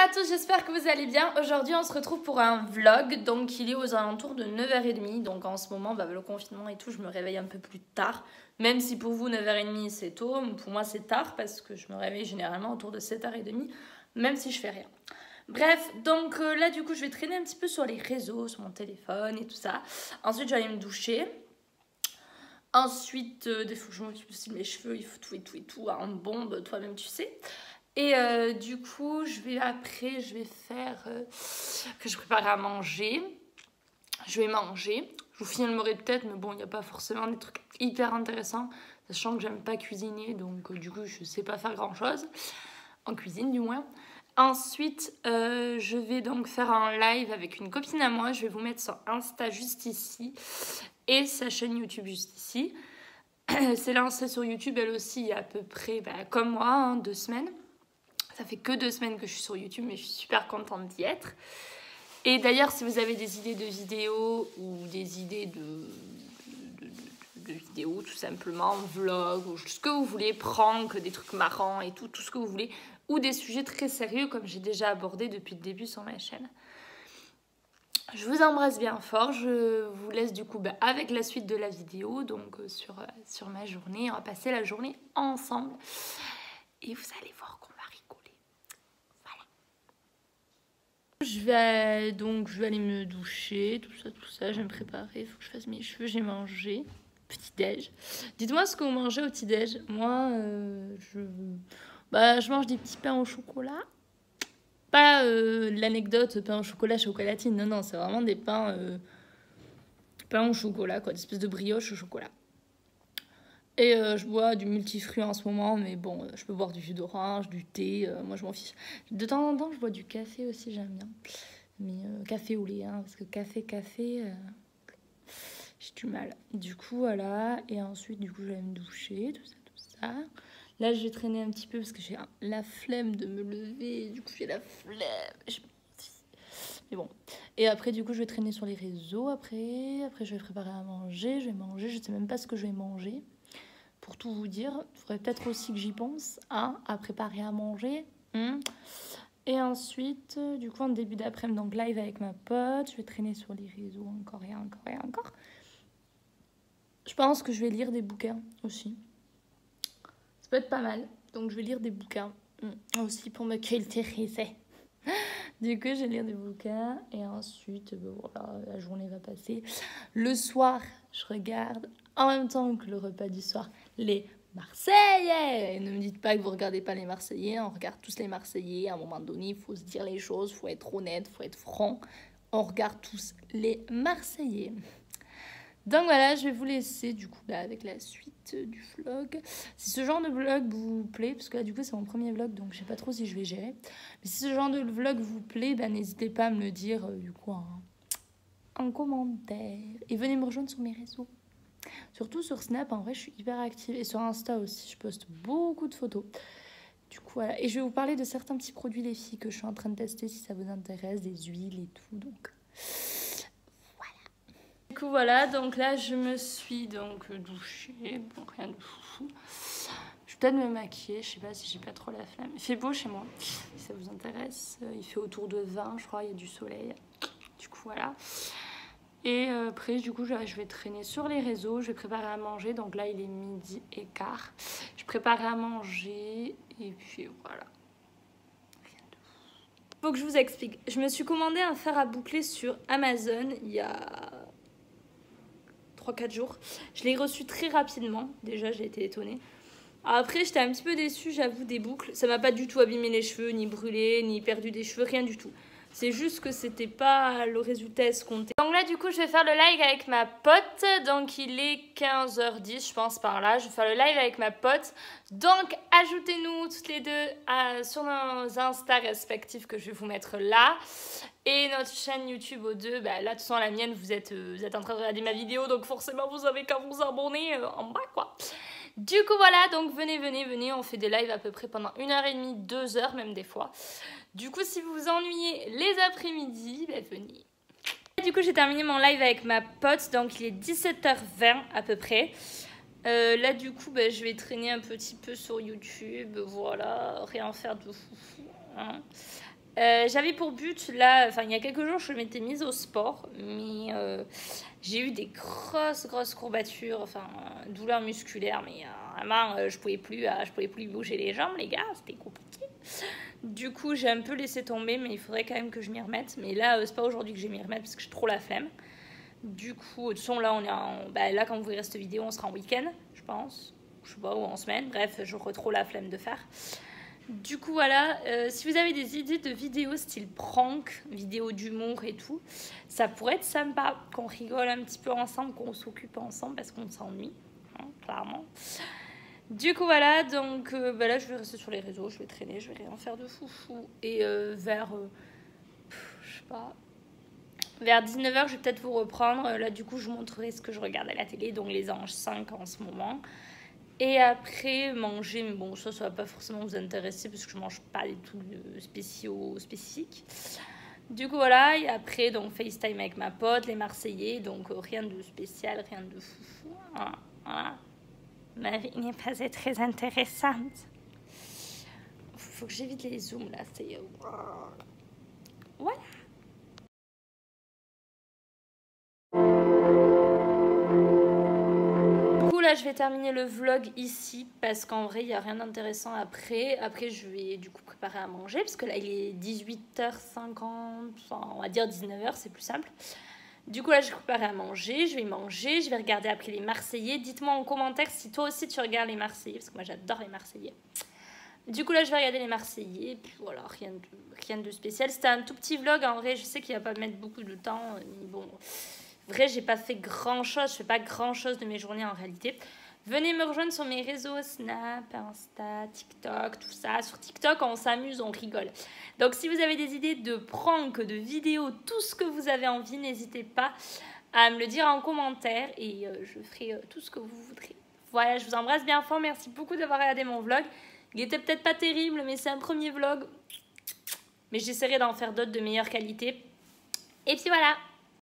à tous, j'espère que vous allez bien. Aujourd'hui on se retrouve pour un vlog, donc il est aux alentours de 9h30. Donc en ce moment, le confinement et tout, je me réveille un peu plus tard. Même si pour vous 9h30 c'est tôt, pour moi c'est tard parce que je me réveille généralement autour de 7h30, même si je fais rien. Bref, donc là du coup je vais traîner un petit peu sur les réseaux, sur mon téléphone et tout ça. Ensuite je vais aller me doucher. Ensuite, il faut que je m'occupe aussi de mes cheveux, il faut tout en bombe, toi-même tu sais. Et du coup, je vais faire que je prépare à manger. Je vais manger. Je vous filmerai peut-être, mais bon, il n'y a pas forcément des trucs hyper intéressants, sachant que j'aime pas cuisiner, donc du coup, je sais pas faire grand-chose, en cuisine du moins. Ensuite, je vais donc faire un live avec une copine à moi. Je vais vous mettre son Insta juste ici et sa chaîne YouTube juste ici. C'est lancé sur YouTube, elle aussi, il y a à peu près, comme moi, 2 semaines. Ça fait que 2 semaines que je suis sur YouTube, mais je suis super contente d'y être. Et d'ailleurs, si vous avez des idées de vidéos ou des idées de vidéos, tout simplement, vlog, ou ce que vous voulez, prank, des trucs marrants et tout ce que vous voulez, ou des sujets très sérieux, comme j'ai déjà abordé depuis le début sur ma chaîne. Je vous embrasse bien fort, je vous laisse du coup avec la suite de la vidéo, donc sur ma journée, on va passer la journée ensemble. Et vous allez voir qu'on va rigoler. Voilà. Je vais aller me doucher, tout ça, je vais me préparer, il faut que je fasse mes cheveux, j'ai mangé. Petit déj. Dites-moi ce que vous mangez au petit déj. Moi, je mange des petits pains au chocolat. Pas l'anecdote pain au chocolat chocolatine, non, c'est vraiment des pains au chocolat, quoi, des espèces de brioche au chocolat. Et je bois du multifruit en ce moment, mais bon, je peux boire du jus d'orange, du thé, moi je m'en fiche. De temps en temps, je bois du café aussi, j'aime bien. Mais café au lait, hein, parce que café, j'ai du mal. Du coup, voilà, et ensuite, du coup, je vais me doucher, tout ça. Là, je vais traîner un petit peu parce que j'ai la flemme de me lever, du coup, j'ai la flemme. Mais bon. Et après, du coup, je vais traîner sur les réseaux, après je vais préparer à manger, je sais même pas ce que je vais manger. Pour tout vous dire, il faudrait peut-être aussi que j'y pense à préparer à manger. Et ensuite, du coup, en début d'après-midi, donc live avec ma pote, je vais traîner sur les réseaux encore et encore. Je pense que je vais lire des bouquins aussi. Ça peut être pas mal. Donc, je vais lire des bouquins aussi pour me culturiser. Du coup, je vais lire des bouquins et ensuite, voilà, la journée va passer. Le soir, je regarde en même temps que le repas du soir les Marseillais. Et ne me dites pas que vous regardez pas les Marseillais, on regarde tous les Marseillais. À un moment donné, il faut se dire les choses, il faut être honnête, il faut être franc. On regarde tous les Marseillais. Donc voilà, je vais vous laisser du coup avec la suite du vlog. Si ce genre de vlog vous plaît, parce que là du coup c'est mon premier vlog, donc je sais pas trop si je vais gérer. Mais si ce genre de vlog vous plaît, n'hésitez pas à me le dire du coup en commentaire. Et venez me rejoindre sur mes réseaux. Surtout sur Snap, en vrai je suis hyper active. Et sur Insta aussi, je poste beaucoup de photos. Du coup voilà, et je vais vous parler de certains petits produits les filles que je suis en train de tester si ça vous intéresse, des huiles et tout, donc... Du coup voilà, donc là je me suis donc douchée, bon rien de fou. Je vais peut-être me maquiller, je sais pas si j'ai pas trop la flemme. Il fait beau chez moi, si ça vous intéresse. Il fait autour de 20 je crois, il y a du soleil. Du coup voilà. Et après du coup je vais traîner sur les réseaux, je vais préparer à manger. Donc là il est 12h15. Je prépare à manger et puis voilà. Faut que je vous explique. Je me suis commandé un fer à boucler sur Amazon il y a 3-4 jours. Je l'ai reçu très rapidement. Déjà, j'ai été étonnée. Après, j'étais un petit peu déçue, j'avoue, des boucles. Ça m'a pas du tout abîmé les cheveux, ni brûlé, ni perdu des cheveux, rien du tout. C'est juste que c'était pas le résultat escompté. Donc là, du coup, je vais faire le live avec ma pote. Donc, il est 15h10, je pense, par là. Je vais faire le live avec ma pote. Donc, ajoutez-nous toutes les deux sur nos Insta respectifs que je vais vous mettre là. Et notre chaîne YouTube aux deux. Là, de toute façon, la mienne, vous êtes en train de regarder ma vidéo. Donc, forcément, vous avez qu'à vous abonner en bas, quoi. Du coup, voilà. Donc, venez. On fait des lives à peu près pendant 1h30, 2h, même des fois. Du coup, si vous vous ennuyez les après-midi, venez. Du coup, j'ai terminé mon live avec ma pote, donc il est 17h20 à peu près. Là, du coup, je vais traîner un petit peu sur YouTube, voilà, rien faire de foufou. Hein. J'avais pour but, là, enfin il y a quelques jours, je m'étais mise au sport, mais j'ai eu des grosses courbatures, enfin douleurs musculaires, mais vraiment je pouvais plus bouger les jambes, les gars, c'était compliqué. Du coup, j'ai un peu laissé tomber, mais il faudrait quand même que je m'y remette. Mais là, c'est pas aujourd'hui que je vais m'y remettre parce que j'ai trop la flemme. Du coup, de toute façon, là, on est là, quand vous verrez cette vidéo, on sera en week-end, je pense. Je sais pas, ou en semaine. Bref, j'aurai trop la flemme de faire. Du coup, voilà. Si vous avez des idées de vidéos style prank, vidéos d'humour et tout, ça pourrait être sympa qu'on rigole un petit peu ensemble, qu'on s'occupe ensemble parce qu'on s'ennuie, hein, clairement. Du coup, voilà. Donc, là, je vais rester sur les réseaux, je vais traîner, je vais rien faire de foufou. Et vers, je sais pas, vers 19h, je vais peut-être vous reprendre. Là, du coup, je vous montrerai ce que je regarde à la télé, donc les Anges 5 en ce moment. Et après, manger, mais bon, ça va pas forcément vous intéresser parce que je mange pas des trucs spécifiques. Du coup, voilà. Et après, donc, FaceTime avec ma pote, les Marseillais. Donc, rien de spécial, rien de foufou. Voilà. Ma vie n'est pas très intéressante. Faut que j'évite les zooms, là. C'est... Voilà. Là, je vais terminer le vlog ici parce qu'en vrai, il n'y a rien d'intéressant après. Après, je vais du coup préparer à manger parce que là, il est 18h50, enfin, on va dire 19h, c'est plus simple. Du coup, là, je vais préparer à manger, je vais manger, je vais regarder après les Marseillais. Dites-moi en commentaire si toi aussi tu regardes les Marseillais parce que moi, j'adore les Marseillais. Du coup, là, je vais regarder les Marseillais. Et puis voilà, rien de spécial. C'était un tout petit vlog. En vrai, je sais qu'il ne va pas mettre beaucoup de temps. Mais bon... Vrai, j'ai pas fait grand chose, je fais pas grand chose de mes journées en réalité. Venez me rejoindre sur mes réseaux, Snap, Insta, TikTok, tout ça. Sur TikTok, on s'amuse, on rigole. Donc si vous avez des idées de pranks, de vidéos, tout ce que vous avez envie, n'hésitez pas à me le dire en commentaire et je ferai tout ce que vous voudrez. Voilà, je vous embrasse bien fort, merci beaucoup d'avoir regardé mon vlog. Il était peut-être pas terrible, mais c'est un premier vlog. Mais j'essaierai d'en faire d'autres de meilleure qualité. Et puis voilà.